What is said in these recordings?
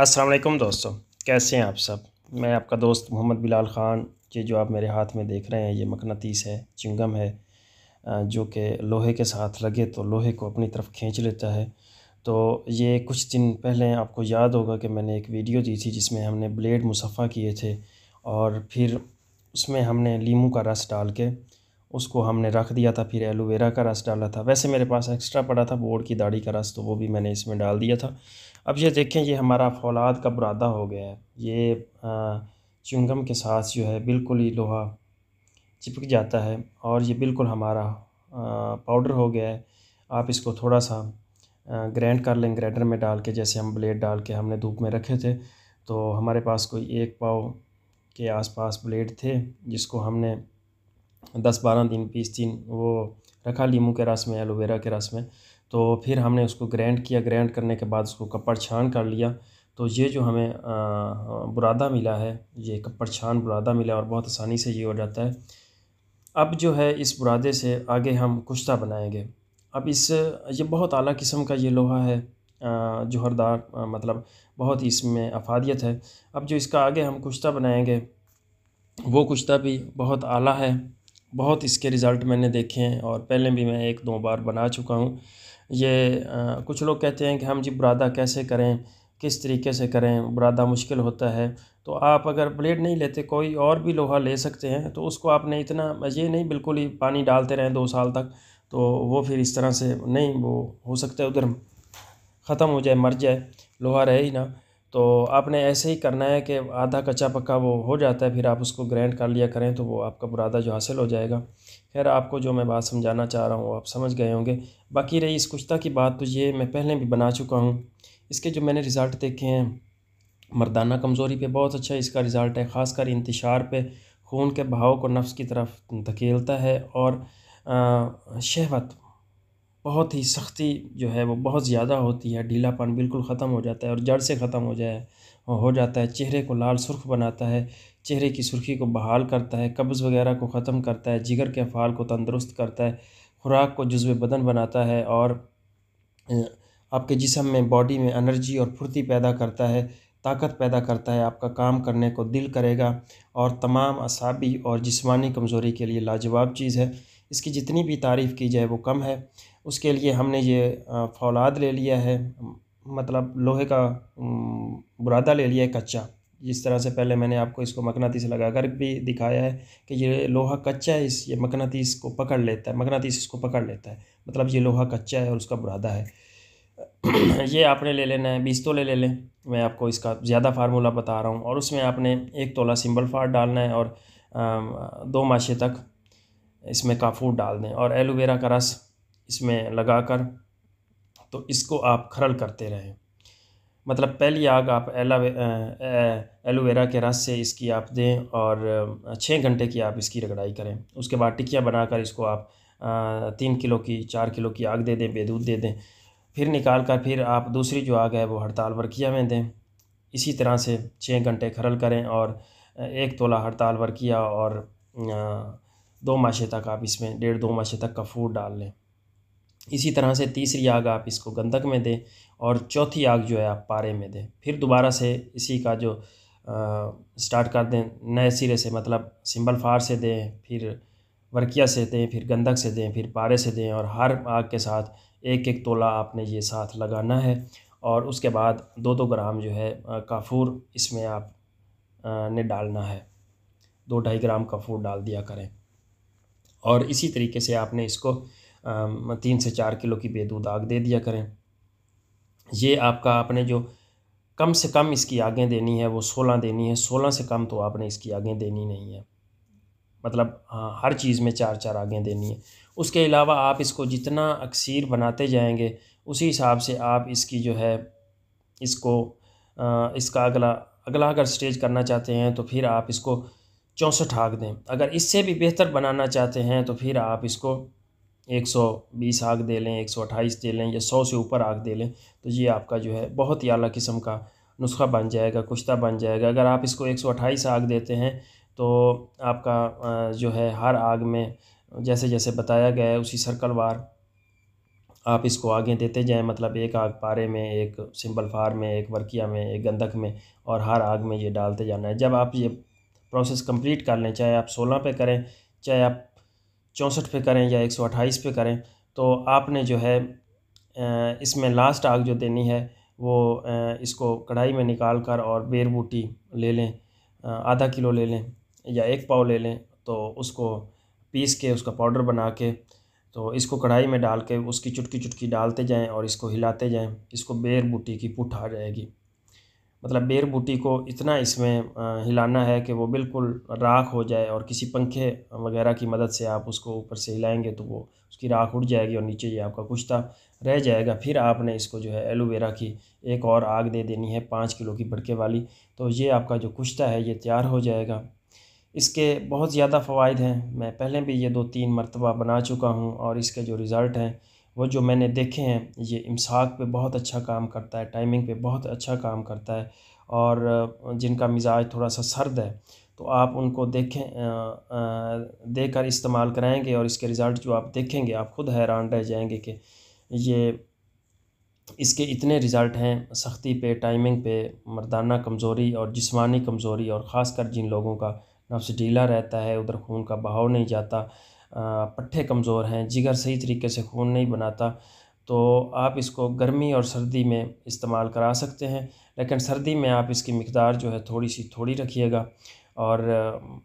अस्सलाम वालेकुम दोस्तों, कैसे हैं आप सब। मैं आपका दोस्त मोहम्मद बिलाल ख़ान। ये जो आप मेरे हाथ में देख रहे हैं ये मकनातीस है, च्युइंगम है, जो कि लोहे के साथ लगे तो लोहे को अपनी तरफ खींच लेता है। तो ये कुछ दिन पहले आपको याद होगा कि मैंने एक वीडियो दी थी जिसमें हमने ब्लेड मुसफ़्फ़ा किए थे और फिर उसमें हमने लीमू का रस डाल के उसको हमने रख दिया था, फिर एलोवेरा का रस डाला था। वैसे मेरे पास एक्स्ट्रा पड़ा था बोड़ की दाढ़ी का रस, तो वो भी मैंने इसमें डाल दिया था। अब ये देखें, ये हमारा फ़ौलाद का बुरादा हो गया है। ये च्युइंगम के साथ जो है बिल्कुल ही लोहा चिपक जाता है और ये बिल्कुल हमारा पाउडर हो गया है। आप इसको थोड़ा सा ग्राइंड कर लें ग्राइंडर में डाल के, जैसे हम ब्लेड डाल के हमने धूप में रखे थे। तो हमारे पास कोई 1 पाव के आसपास ब्लेड थे जिसको हमने 10-12 दिन 20 दिन वो रखा लीमू के रस में, एलोवेरा के रस में। तो फिर हमने उसको ग्राइंड किया, ग्राइंड करने के बाद उसको कपड़ छान कर लिया। तो ये जो हमें बुरादा मिला है, ये कपड़ छान बुरादा मिला और बहुत आसानी से ये हो जाता है। अब जो है इस बुरादे से आगे हम कुश्ता बनाएंगे। अब ये बहुत आला किस्म का ये लोहा है, जौहरदार, मतलब बहुत इसमें अफादियत है। अब जो इसका आगे हम कुश्ता बनाएंगे वो कुश्ता भी बहुत आला है। बहुत इसके रिज़ल्ट मैंने देखे हैं और पहले भी मैं 1-2 बार बना चुका हूँ। कुछ लोग कहते हैं कि हम जी बुरादा कैसे करें, किस तरीके से करें, बुरादा मुश्किल होता है। तो आप अगर ब्लेड नहीं लेते, कोई और भी लोहा ले सकते हैं। तो उसको आपने इतना ये नहीं बिल्कुल ही पानी डालते रहें 2 साल तक, तो वो फिर इस तरह से नहीं, वो हो सकता है उधर ख़त्म हो जाए, मर जाए, लोहा रहे ही ना। तो आपने ऐसे ही करना है कि आधा कच्चा पक्का वो हो जाता है, फिर आप उसको ग्राइंड कर लिया करें तो वो आपका बुरादा जो हासिल हो जाएगा। खैर, आपको जो मैं बात समझाना चाह रहा हूँ आप समझ गए होंगे। बाकी रही इस कुश्ता की बात, तो ये मैं पहले भी बना चुका हूँ। इसके जो मैंने रिज़ल्ट देखे हैं, मर्दाना कमज़ोरी पे बहुत अच्छा इसका रिज़ल्ट है, ख़ासकर इंतशार पे, खून के बहाव को नफ्स की तरफ धकेलता है और शहवत बहुत ही सख्ती जो है वो बहुत ज़्यादा होती है, ढीलापन बिल्कुल ख़त्म हो जाता है और जड़ से ख़त्म हो जाता है। चेहरे को लाल सुर्ख़ बनाता है, चेहरे की सुर्ख़ी को बहाल करता है, कब्ज़ वग़ैरह को ख़त्म करता है, जिगर के अफ़आल को तंदुरुस्त करता है, खुराक को जुज़्व बदन बनाता है और अ, आपके जिस्म में, बॉडी में एनर्जी और फुर्ती पैदा करता है, ताकत पैदा करता है, आपका काम करने को दिल करेगा और तमाम असाबी और जिस्मानी कमज़ोरी के लिए लाजवाब चीज़ है। इसकी जितनी भी तारीफ़ की जाए वो कम है। उसके लिए हमने ये फ़ौलाद ले लिया है, मतलब लोहे का बुरादा ले लिया है कच्चा। जिस तरह से पहले मैंने आपको इसको मकनातीस लगाकर भी दिखाया है कि ये लोहा कच्चा है, ये मकनातीस को पकड़ लेता है, मकनातीस इसको पकड़ लेता है। मतलब ये लोहा कच्चा है और उसका बुरादा है। ये आपने ले लेना है, 20 तोले ले लें। मैं आपको इसका ज़्यादा फार्मूला बता रहा हूँ और उसमें आपने 1 तोला सिंबल फाड़ डालना है और 2 माशे तक इसमें काफूर डाल दें और एलोवेरा का रस इसमें लगाकर तो इसको आप खरल करते रहें। मतलब पहली आग आप एलोवेरा के रस से इसकी आप दें और 6 घंटे की आप इसकी रगड़ाई करें। उसके बाद टिक्कियाँ बनाकर इसको आप 3 किलो की 4 किलो की आग दे दें, बेदूध दे दें। फिर निकाल कर फिर आप दूसरी जो आग है वो हड़ताल वर्क़िया में दें। इसी तरह से 6 घंटे खरल करें और 1 तोला हड़ताल वर्क़िया और 2 माशे तक आप इसमें 1.5-2 माशे तक कफूर डाल लें। इसी तरह से तीसरी आग आप इसको गंधक में दें और चौथी आग जो है आप पारे में दें। फिर दोबारा से इसी का जो स्टार्ट कर दें नए सिरे से, मतलब सिंबल फार से दें, फिर वर्क़िया से दें, फिर गंधक से दें, फिर पारे से दें और हर आग के साथ 1-1 तोला आपने ये साथ लगाना है। और उसके बाद 2-2 ग्राम जो है काफूर इसमें आप ने डालना है। 2 ढाई ग्राम काफूर डाल दिया करें और इसी तरीके से आपने इसको 3 से 4 किलो की बेदूध आग दे दिया करें। ये आपका आपने जो कम से कम इसकी आगें देनी है वो 16 देनी है, 16 से कम तो आपने इसकी आगें देनी नहीं है। मतलब हाँ, हर चीज़ में 4-4 आगें देनी है। उसके अलावा आप इसको जितना अक्सीर बनाते जाएँगे उसी हिसाब से आप इसकी जो है इसको इसका अगला अगला अगर स्टेज करना चाहते हैं तो फिर आप इसको 64 आग दें। अगर इससे भी बेहतर बनाना चाहते हैं तो फिर आप इसको 120 आग दे लें, 128 दे लें या 100 से ऊपर आग दे लें। तो ये आपका जो है बहुत ही आला किस्म का नुस्ख़ा बन जाएगा, कुश्ता बन जाएगा। अगर आप इसको 128 आग देते हैं तो आपका जो है हर आग में जैसे-जैसे बताया गया है उसी सर्कल वार आप इसको आगे देते जाएं, मतलब एक आग पारे में, एक सिंपल फार में, एक वर्किया में, एक गंधक में, और हर आग में ये डालते जाना है। जब आप ये प्रोसेस कंप्लीट कर लें, चाहे आप 16 पे करें, चाहे आप 64 पे करें या 128 पे करें, तो आपने जो है इसमें लास्ट आग जो देनी है वो इसको कढ़ाई में निकाल कर और बेर बूटी ले लें, आधा किलो ले लें या 1 पाव ले लें, तो उसको पीस के उसका पाउडर बना के, तो इसको कढ़ाई में डाल के उसकी चुटकी चुटकी डालते जाएं और इसको हिलाते जाएं। इसको बेर बूटी की पुठ आ जाएगी। मतलब बेर बूटी को इतना इसमें हिलाना है कि वो बिल्कुल राख हो जाए, और किसी पंखे वगैरह की मदद से आप उसको ऊपर से हिलाएंगे तो वो उसकी राख उड़ जाएगी और नीचे ये आपका कुश्ता रह जाएगा। फिर आपने इसको जो है एलोवेरा की एक और आग दे देनी है 5 किलो की बड़के वाली, तो ये आपका जो कुश्ता है ये तैयार हो जाएगा। इसके बहुत ज़्यादा फ़वाइद हैं, मैं पहले भी ये 2-3 मरतबा बना चुका हूँ, और इसके जो रिज़ल्ट हैं वो जो मैंने देखे हैं, ये इम्साक पे बहुत अच्छा काम करता है, टाइमिंग पे बहुत अच्छा काम करता है। और जिनका मिज़ाज थोड़ा सा सर्द है तो आप उनको देखें, देकर इस्तेमाल कराएंगे, और इसके रिज़ल्ट जो आप देखेंगे आप ख़ुद हैरान रह जाएंगे कि ये इसके इतने रिज़ल्ट हैं सख्ती पे, टाइमिंग पे, मर्दाना कमज़ोरी और जिस्मानी कमज़ोरी, और ख़ासकर जिन लोगों का नफ्स ढीला रहता है, उधर खून का बहाव नहीं जाता, पट्ठे कमज़ोर हैं, जिगर सही तरीके से खून नहीं बनाता, तो आप इसको गर्मी और सर्दी में इस्तेमाल करा सकते हैं। लेकिन सर्दी में आप इसकी मिक़दार जो है थोड़ी रखिएगा, और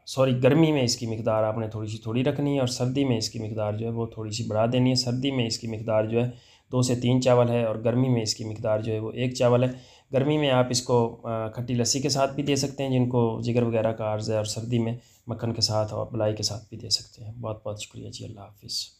सॉरी, गर्मी में इसकी मिक़दार आपने थोड़ी रखनी है, और सर्दी में इसकी मिक़दार जो है वो थोड़ी सी बढ़ा देनी है। सर्दी में इसकी मिक़दार जो है 2 से 3 चावल है, और गर्मी में इसकी मिक़दार जो है वो 1 चावल है। गर्मी में आप इसको खट्टी लस्सी के साथ भी दे सकते हैं जिनको जिगर वगैरह का अर्ज़ है, और सर्दी में मक्खन के साथ और मलाई के साथ भी दे सकते हैं। बहुत बहुत शुक्रिया जी, अल्लाह हाफ़िज़।